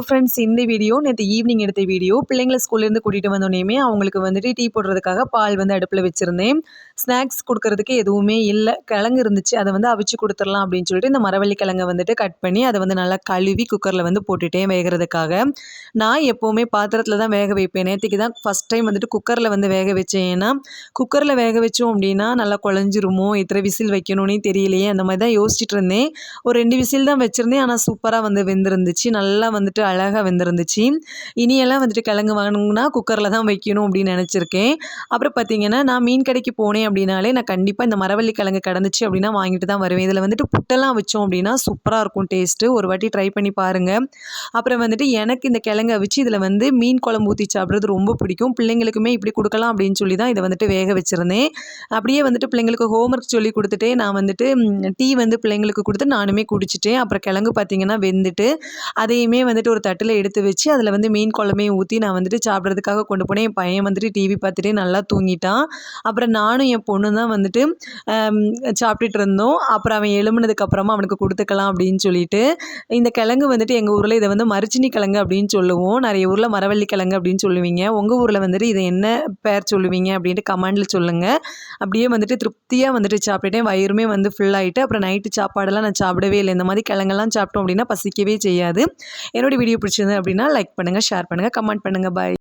Friends, இந்த video நேற்று evening எடுத்த வீடியோ. பிள்ளைங்களை ஸ்கூல்லேருந்து கூட்டிகிட்டு வந்தோடனேயுமே அவங்களுக்கு வந்துட்டு டீ போடுறதுக்காக பால் வந்து அடுப்பில் வச்சுருந்தேன். ஸ்நாக்ஸ் கொடுக்கறதுக்கு எதுவுமே இல்லை. கிழங்கு இருந்துச்சு, அதை வந்து அவிச்சு கொடுத்துடலாம் அப்படின்னு சொல்லிட்டு இந்த மரவள்ளி கிழங்கை வந்துட்டு கட் பண்ணி அதை வந்து நல்லா கழுவி குக்கரில் வந்து போட்டுட்டேன் வேகிறதுக்காக. நான் எப்போவுமே பாத்திரத்தில் தான் வேக வைப்பேன். நேற்றுக்கு தான் ஃபஸ்ட் டைம் வந்துட்டு குக்கரில் வந்து வேக வச்சேன். ஏன்னா குக்கரில் வேக வச்சோம் அப்படின்னா நல்லா குழஞ்சிருமோ, இத்தனை விசில் வைக்கணும்னே தெரியலையே, அந்த மாதிரி தான் யோசிச்சுட்டு இருந்தேன். ஒரு 2 விசில் தான் வச்சுருந்தேன். ஆனால் சூப்பராக வந்து வெந்திருந்துச்சு. நல்லா வந்துட்டு அழகாக வெந்திருந்துச்சு. இனியெல்லாம் வந்துட்டு கிழங்கு வாங்கணும்னா குக்கரில் தான் வைக்கணும் அப்படின்னு நினச்சிருக்கேன். அப்புறம் பார்த்தீங்கன்னா, நான் மீன் கடைக்கு போனேன் அப்படின்னாலே நான் கண்டிப்பாக இந்த மரவள்ளி கிழங்கு கிடந்துச்சு அப்படின்னா வாங்கிட்டு தான் வருவேன். இதில் வந்துட்டு புட்டெல்லாம் வச்சோம் அப்படின்னா சூப்பராக இருக்கும் டேஸ்ட்டு. ஒரு வாட்டி ட்ரை பண்ணி பாருங்கள். அப்புறம் வந்துட்டு எனக்கு இந்த கிழங்க வச்சு இதில் வந்து மீன் குழம்பு ஊற்றி சாப்பிட்றது ரொம்ப பிடிக்கும். பிள்ளைங்களுக்குமே இப்படி கொடுக்கலாம் அப்படின்னு சொல்லி தான் இதை வந்துட்டு வேக வச்சுருந்தேன். அப்படியே வந்துட்டு பிள்ளைங்களுக்கு ஹோம்ஒர்க் சொல்லி கொடுத்துட்டே நான் வந்துட்டு டீ வந்து பிள்ளைங்களுக்கு கொடுத்து நானுமே குடிச்சிட்டேன். அப்புறம் கிழங்கு பார்த்தீங்கன்னா வெந்துட்டு அதையுமே வந்துட்டு ஒரு தட்டில் எடுத்து வச்சு அதில் வந்து மீன் குழம்பையும் ஊற்றி நான் வந்துட்டு சாப்பிட்றதுக்காக கொண்டு போனேன். என் பையன் வந்துட்டு டிவி பார்த்துட்டே நல்லா தூங்கிட்டான். அப்புறம் நானும் என் பொண்ணு தான் வந்துட்டு சாப்பிட்டுட்டு இருந்தோம். அப்புறம் அவன் எழும்புனதுக்கப்புறமா அவனுக்கு கொடுத்துக்கலாம் அப்படின்னு சொல்லிட்டு, இந்த கிழங்கு வந்துட்டு எங்கள் ஊரில் இதை வந்து மரிச்சினி கிழங்கு அப்படின்னு சொல்லுவோம். நிறைய ஊரில் மரவள்ளி கிழங்கு அப்படின்னு சொல்லுவீங்க. உங்கள் ஊரில் வந்துட்டு இதை என்ன பேர் சொல்லுவீங்க அப்படின்ட்டு கமெண்டில் சொல்லுங்கள். அப்படியே வந்துட்டு திருப்தியாக வந்துட்டு சாப்பிட்டுட்டேன். வயிறுமே வந்து ஃபுல்லாகிட்டு. அப்புறம் நைட்டு சாப்பாடெல்லாம் நான் சாப்பிடவே இல்லை. இந்த மாதிரி கிழங்கெல்லாம் சாப்பிட்டோம் அப்படின்னா பசிக்கவே செய்யாது. என்னோட வீடியோ பிடிச்சிருந்தது அப்படின்னா லைக் பண்ணுங்கள், ஷேர் பண்ணுங்கள், கமெண்ட் பண்ணுங்கள். பாய்.